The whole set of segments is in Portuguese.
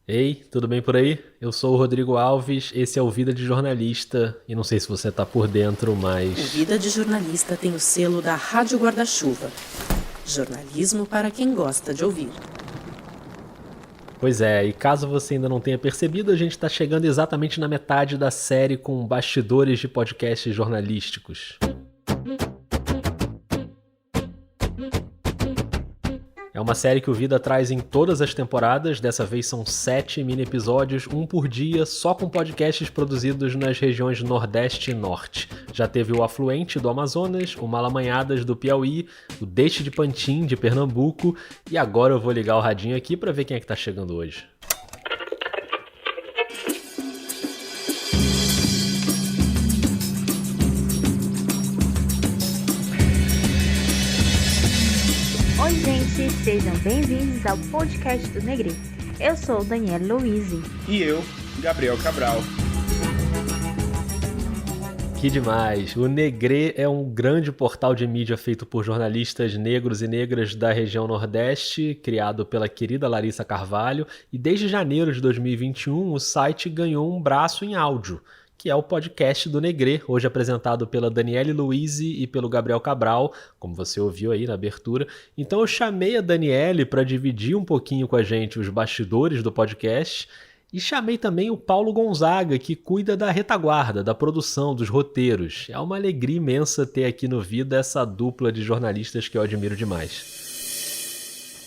Ei, tudo bem por aí? Eu sou o Rodrigo Alves, esse é o Vida de Jornalista, e não sei se você tá por dentro, O mas... Vida de Jornalista tem o selo da Rádio Guarda-Chuva. Jornalismo para quem gosta de ouvir. Pois é, e caso você ainda não tenha percebido, a gente tá chegando exatamente na metade da série com bastidores de podcasts jornalísticos. É uma série que o Vida traz em todas as temporadas, dessa vez são 7 mini-episódios, um por dia, só com podcasts produzidos nas regiões Nordeste e Norte. Já teve o Afluente do Amazonas, o Malamanhadas do Piauí, o Deixe de Pantin de Pernambuco, e agora eu vou ligar o radinho aqui pra ver quem é que tá chegando hoje. Oi, gente, sejam bem-vindos ao podcast do Negre. Eu sou Daniela Louise. E eu, Gabriel Cabral. Que demais! O Negre é um grande portal de mídia feito por jornalistas negros e negras da região Nordeste, criado pela querida Larissa Carvalho, e desde janeiro de 2021 o site ganhou um braço em áudio, que é o podcast do Negre, hoje apresentado pela Daniele Louise e pelo Gabriel Cabral, como você ouviu aí na abertura. Então eu chamei a Daniele para dividir um pouquinho com a gente os bastidores do podcast e chamei também o Paulo Gonzaga, que cuida da retaguarda, da produção, dos roteiros. É uma alegria imensa ter aqui no Vida essa dupla de jornalistas que eu admiro demais.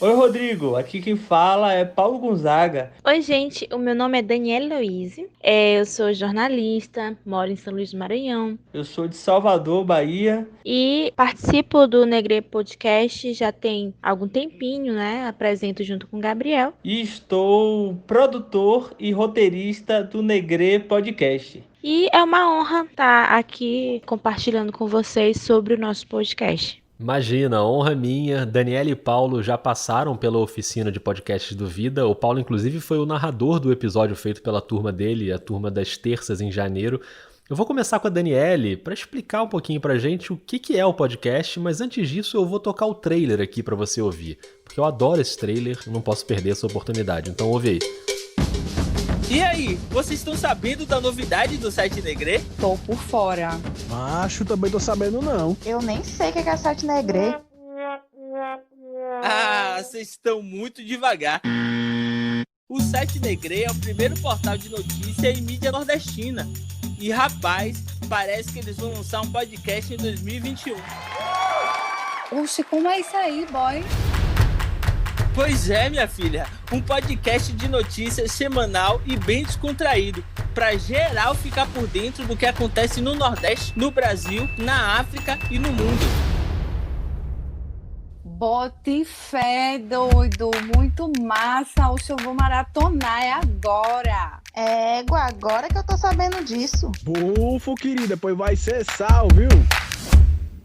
Oi, Rodrigo, aqui quem fala é Paulo Gonzaga. Oi, gente, o meu nome é Daniela Louise. Eu sou jornalista, moro em São Luís do Maranhão. Eu sou de Salvador, Bahia. E participo do Negre Podcast já tem algum tempinho, né? Apresento junto com o Gabriel. E estou produtor e roteirista do Negre Podcast. E é uma honra estar aqui compartilhando com vocês sobre o nosso podcast. Imagina, honra minha. Daniela e Paulo já passaram pela oficina de podcasts do Vida. O Paulo, inclusive, foi o narrador do episódio feito pela turma dele, a turma das terças em janeiro. Eu vou começar com a Daniele para explicar um pouquinho pra gente o que é o podcast, mas antes disso eu vou tocar o trailer aqui para você ouvir, porque eu adoro esse trailer, não posso perder essa oportunidade, então ouve aí. E aí, vocês estão sabendo da novidade do site Negre? Tô por fora. Macho, também tô sabendo não. Eu nem sei o que é site Negre. Ah, vocês estão muito devagar. O site Negre é o primeiro portal de notícia em mídia nordestina. E rapaz, parece que eles vão lançar um podcast em 2021. Oxe, como é isso aí, boy? Pois é, minha filha, um podcast de notícias semanal e bem descontraído, pra geral ficar por dentro do que acontece no Nordeste, no Brasil, na África e no mundo. Bote fé, doido. Muito massa. Oxe, eu vou maratonar, é agora. Agora que eu tô sabendo disso. Bufo, querida, pois vai ser sal, viu?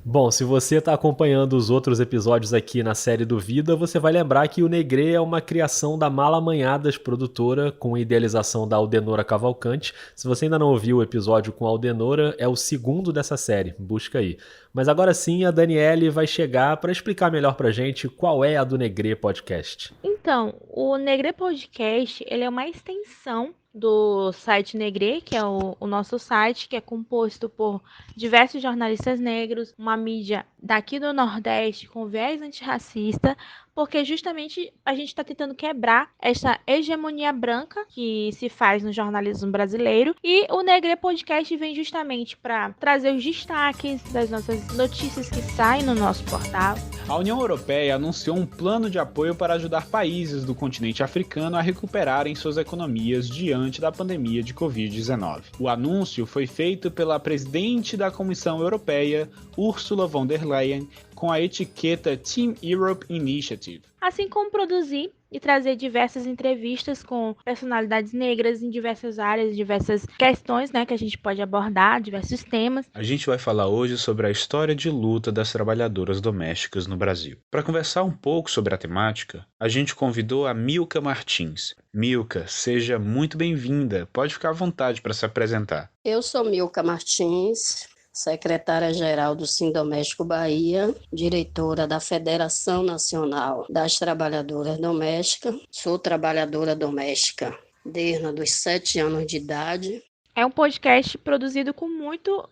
Bom, se você está acompanhando os outros episódios aqui na série do Vida, você vai lembrar que o Negre é uma criação da Malamanhadas produtora, com idealização da Aldenora Cavalcante. Se você ainda não ouviu o episódio com a Aldenora, é o segundo dessa série, busca aí. Mas agora sim, a Daniele vai chegar para explicar melhor pra gente qual é a do Negre Podcast. Então, o Negre Podcast, ele é uma extensão do site Negre, que é o nosso site, que é composto por diversos jornalistas negros, uma mídia daqui do Nordeste com viés antirracista, porque justamente a gente está tentando quebrar essa hegemonia branca que se faz no jornalismo brasileiro, e o Negre Podcast vem justamente para trazer os destaques das nossas notícias que saem no nosso portal. A União Europeia anunciou um plano de apoio para ajudar países do continente africano a recuperarem suas economias diante da pandemia de Covid-19. O anúncio foi feito pela presidente da Comissão Europeia, Ursula von der Leyen, com a etiqueta Team Europe Initiative. Assim como produzir e trazer diversas entrevistas com personalidades negras em diversas áreas, diversas questões, né, que a gente pode abordar, diversos temas. A gente vai falar hoje sobre a história de luta das trabalhadoras domésticas no Brasil. Para conversar um pouco sobre a temática, a gente convidou a Milka Martins. Milka, seja muito bem-vinda. Pode ficar à vontade para se apresentar. Eu sou Milka Martins, secretária-geral do Sindoméstico Bahia, diretora da Federação Nacional das Trabalhadoras Domésticas. Sou trabalhadora doméstica desde os 7 anos de idade. É um podcast produzido com muito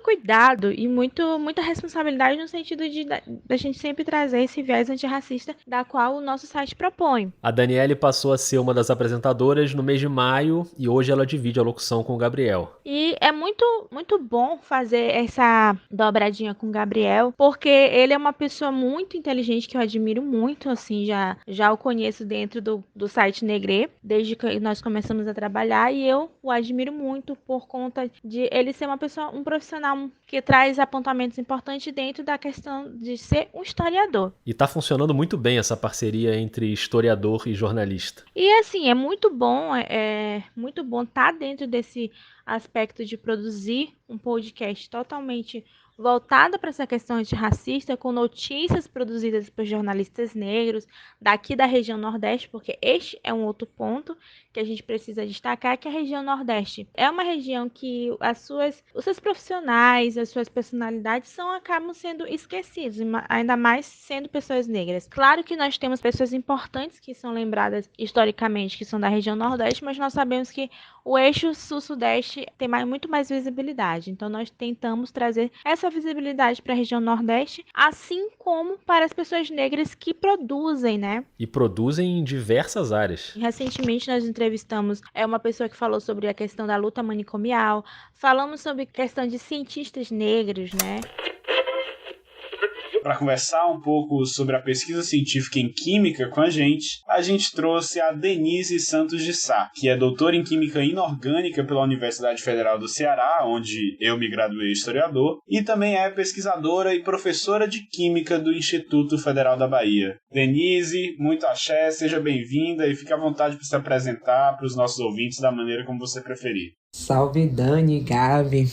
cuidado e muita responsabilidade no sentido de da gente sempre trazer esse viés antirracista da qual o nosso site propõe. A Daniele passou a ser uma das apresentadoras no mês de maio e hoje ela divide a locução com o Gabriel. E é muito bom fazer essa dobradinha com o Gabriel, porque ele é uma pessoa muito inteligente que eu admiro muito, assim, já o conheço dentro do site Negré, desde que nós começamos a trabalhar, e eu o admiro muito por conta de ele ser um profissional que traz apontamentos importantes dentro da questão de ser um historiador. E tá funcionando muito bem essa parceria entre historiador e jornalista. E assim, é muito bom estar dentro desse aspecto de produzir um podcast totalmente voltado para essa questão antirracista, com notícias produzidas por jornalistas negros daqui da região Nordeste, porque este é um outro ponto que a gente precisa destacar, que a região Nordeste é uma região que os seus profissionais, as suas personalidades acabam sendo esquecidos, ainda mais sendo pessoas negras. Claro que nós temos pessoas importantes que são lembradas historicamente, que são da região Nordeste, mas nós sabemos que o eixo Sul-Sudeste tem muito mais visibilidade. Então, nós tentamos trazer essa visibilidade para a região Nordeste, assim como para as pessoas negras que produzem, né? E produzem em diversas áreas. Recentemente, nós entrevistamos uma pessoa que falou sobre a questão da luta manicomial, falamos sobre a questão de cientistas negros, né? Para conversar um pouco sobre a pesquisa científica em Química com a gente trouxe a Denise Santos de Sá, que é doutora em Química Inorgânica pela Universidade Federal do Ceará, onde eu me graduei historiador, e também é pesquisadora e professora de Química do Instituto Federal da Bahia. Denise, muito axé, seja bem-vinda e fique à vontade para se apresentar para os nossos ouvintes da maneira como você preferir. Salve Dani, Gabi,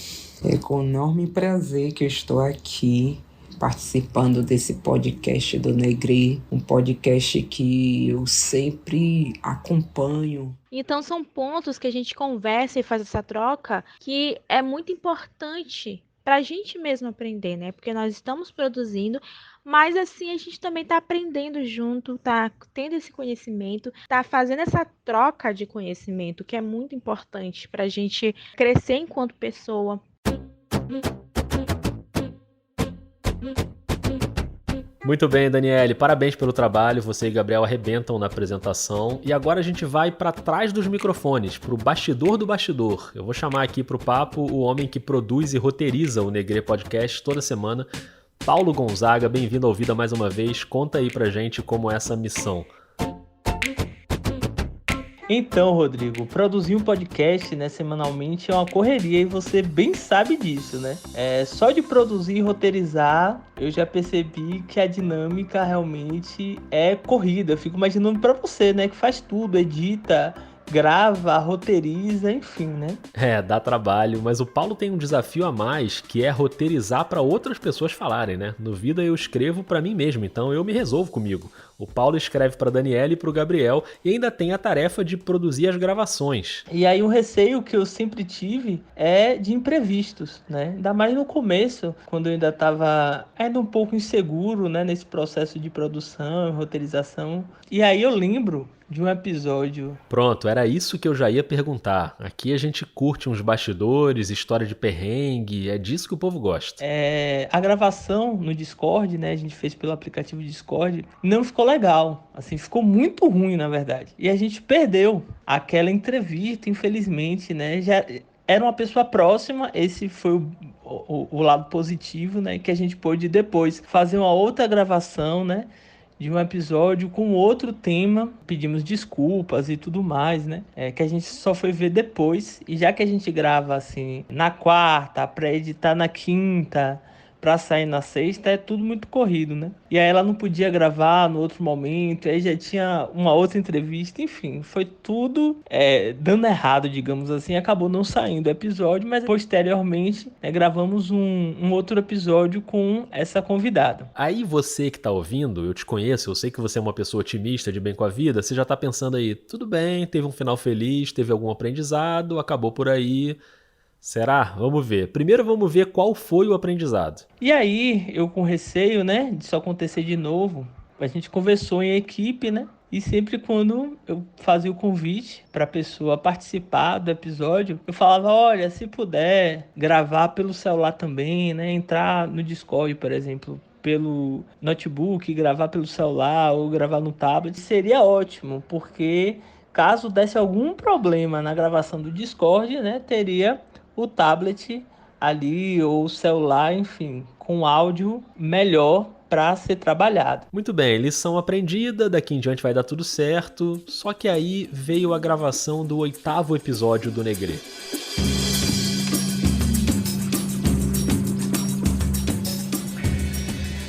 é com enorme prazer que eu estou aqui participando desse podcast do Negré, um podcast que eu sempre acompanho. Então são pontos que a gente conversa e faz essa troca que é muito importante para a gente mesmo aprender, né? Porque nós estamos produzindo, mas assim a gente também está aprendendo junto, está tendo esse conhecimento, está fazendo essa troca de conhecimento, que é muito importante para a gente crescer enquanto pessoa. Muito bem, Daniele, parabéns pelo trabalho, você e Gabriel arrebentam na apresentação. E agora a gente vai para trás dos microfones, para o bastidor do bastidor. Eu vou chamar aqui para o papo o homem que produz e roteiriza o Negré Podcast toda semana, Paulo Gonzaga. Bem-vindo ao Vida mais uma vez, conta aí pra gente como é essa missão. Então, Rodrigo, produzir um podcast, né, semanalmente é uma correria e você bem sabe disso, né? Só de produzir e roteirizar, eu já percebi que a dinâmica realmente é corrida. Eu fico imaginando pra você, né, que faz tudo, edita, grava, roteiriza, enfim, né? Dá trabalho, mas o Paulo tem um desafio a mais, que é roteirizar para outras pessoas falarem, né? No Vida eu escrevo para mim mesmo, então eu me resolvo comigo. O Paulo escreve para Daniele e para o Gabriel e ainda tem a tarefa de produzir as gravações. E aí um receio que eu sempre tive é de imprevistos, né? Ainda mais no começo, quando eu ainda estava ainda um pouco inseguro, né? Nesse processo de produção, roteirização. E aí eu lembro de um episódio. Pronto, era isso que eu já ia perguntar. Aqui a gente curte uns bastidores, história de perrengue, é disso que o povo gosta. A gravação no Discord, né, a gente fez pelo aplicativo Discord, não ficou legal, assim, ficou muito ruim, na verdade. E a gente perdeu aquela entrevista, infelizmente, né, já era uma pessoa próxima, esse foi o lado positivo, né, que a gente pôde depois fazer uma outra gravação, né, de um episódio com outro tema, pedimos desculpas e tudo mais, né? Que a gente só foi ver depois, e já que a gente grava assim na quarta, pra editar na quinta, pra sair na sexta, é tudo muito corrido, né? E aí ela não podia gravar no outro momento, aí já tinha uma outra entrevista, enfim, foi tudo dando errado, digamos assim, acabou não saindo o episódio, mas posteriormente gravamos um outro episódio com essa convidada. Aí você que tá ouvindo, eu te conheço, eu sei que você é uma pessoa otimista, de bem com a vida, você já tá pensando aí, tudo bem, teve um final feliz, teve algum aprendizado, acabou por aí. Será? Vamos ver. Primeiro vamos ver qual foi o aprendizado. E aí, eu com receio, né, disso acontecer de novo, a gente conversou em equipe, né? E sempre quando eu fazia o convite para a pessoa participar do episódio, eu falava, olha, se puder gravar pelo celular também, né? Entrar no Discord, por exemplo, pelo notebook, gravar pelo celular ou gravar no tablet, seria ótimo, porque caso desse algum problema na gravação do Discord, né, teria o tablet ali ou o celular, enfim, com áudio melhor para ser trabalhado. Muito bem, lição aprendida, daqui em diante vai dar tudo certo, só que aí veio a gravação do 8º episódio do Negrê.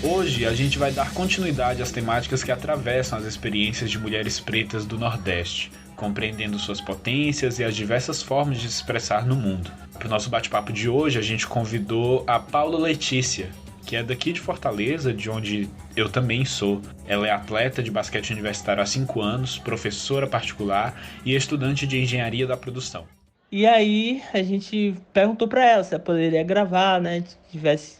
Hoje a gente vai dar continuidade às temáticas que atravessam as experiências de mulheres pretas do Nordeste, compreendendo suas potências e as diversas formas de se expressar no mundo. Para o nosso bate-papo de hoje, a gente convidou a Paula Letícia, que é daqui de Fortaleza, de onde eu também sou. Ela é atleta de basquete universitário há 5 anos, professora particular e estudante de engenharia da produção. E aí a gente perguntou para ela se ela poderia gravar, né?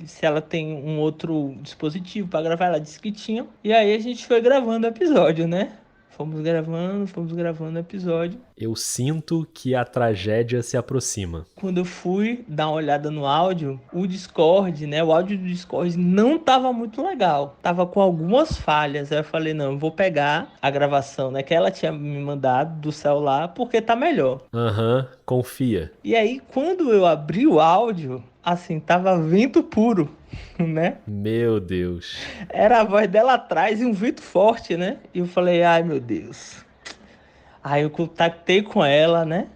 Se ela tem um outro dispositivo para gravar, ela disse que tinha. E aí a gente foi gravando o episódio, né? Fomos gravando o episódio. Eu sinto que a tragédia se aproxima. Quando eu fui dar uma olhada no áudio, o Discord, né? O áudio do Discord não tava muito legal. Tava com algumas falhas. Aí eu falei, não, eu vou pegar a gravação, né? Que ela tinha me mandado do celular, porque tá melhor. Confia. E aí, quando eu abri o áudio, assim, tava vento puro, né? Meu Deus. Era a voz dela atrás e um vento forte, né? E eu falei, ai meu Deus. Aí eu contactei com ela, né?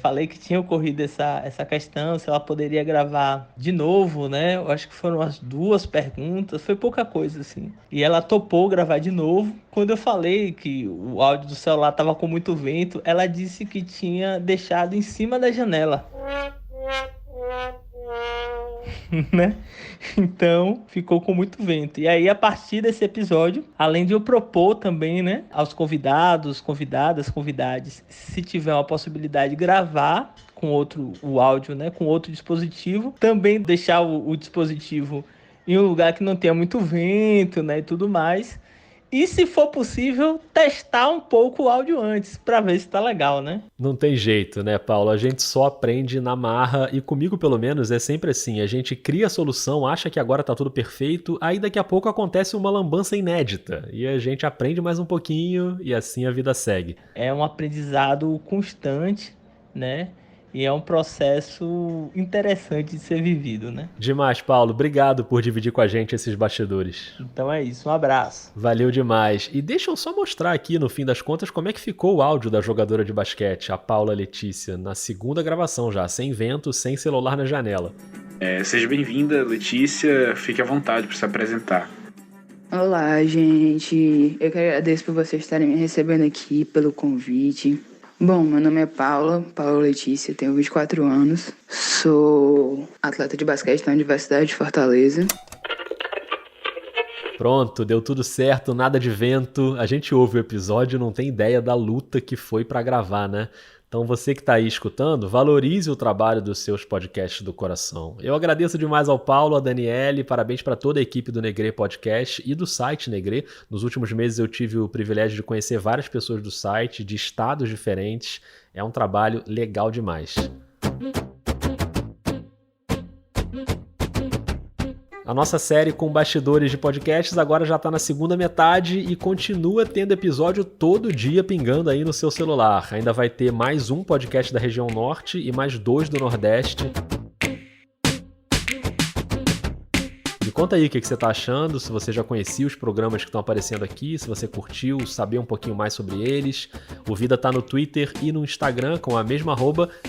Falei que tinha ocorrido essa questão, se ela poderia gravar de novo, né? Eu acho que foram as 2 perguntas, foi pouca coisa, assim. E ela topou gravar de novo. Quando eu falei que o áudio do celular tava com muito vento, ela disse que tinha deixado em cima da janela. Né? Então ficou com muito vento. E aí, a partir desse episódio, além de eu propor também, né, aos convidados, convidadas, convidades, se tiver uma possibilidade de gravar com o áudio, né, com outro dispositivo, também deixar o dispositivo em um lugar que não tenha muito vento, né, e tudo mais. E, se for possível, testar um pouco o áudio antes, para ver se tá legal, né? Não tem jeito, né, Paulo? A gente só aprende na marra, e comigo, pelo menos, é sempre assim. A gente cria a solução, acha que agora tá tudo perfeito, aí daqui a pouco acontece uma lambança inédita, e a gente aprende mais um pouquinho, e assim a vida segue. É um aprendizado constante, né? E é um processo interessante de ser vivido, né? Demais, Paulo. Obrigado por dividir com a gente esses bastidores. Então é isso, um abraço. Valeu demais. E deixa eu só mostrar aqui, no fim das contas, como é que ficou o áudio da jogadora de basquete, a Paula Letícia, na segunda gravação já, sem vento, sem celular na janela. Seja bem-vinda, Letícia. Fique à vontade para se apresentar. Olá, gente. Eu que agradeço por vocês estarem me recebendo aqui, pelo convite. Bom, meu nome é Paula Letícia, tenho 24 anos, sou atleta de basquete na Universidade de Fortaleza. Pronto, deu tudo certo, nada de vento. A gente ouve o episódio e não tem ideia da luta que foi pra gravar, né? Então você que tá aí escutando, valorize o trabalho dos seus podcasts do coração. Eu agradeço demais ao Paulo, a Daniele, parabéns para toda a equipe do Negrê Podcast e do site Negrê. Nos últimos meses eu tive o privilégio de conhecer várias pessoas do site, de estados diferentes. É um trabalho legal demais. A nossa série com bastidores de podcasts agora já está na segunda metade e continua tendo episódio todo dia pingando aí no seu celular. Ainda vai ter mais um podcast da região norte e mais 2 do nordeste. Me conta aí o que você está achando, se você já conhecia os programas que estão aparecendo aqui, se você curtiu, saber um pouquinho mais sobre eles. O Vida está no Twitter e no Instagram com a mesma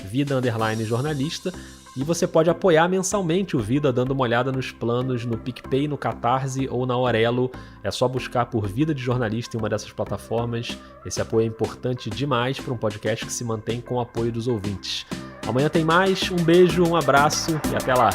@vida_jornalista. E você pode apoiar mensalmente o Vida dando uma olhada nos planos no PicPay, no Catarse ou na Aurelo. É só buscar por Vida de Jornalista em uma dessas plataformas. Esse apoio é importante demais para um podcast que se mantém com o apoio dos ouvintes. Amanhã tem mais, um beijo, um abraço e até lá!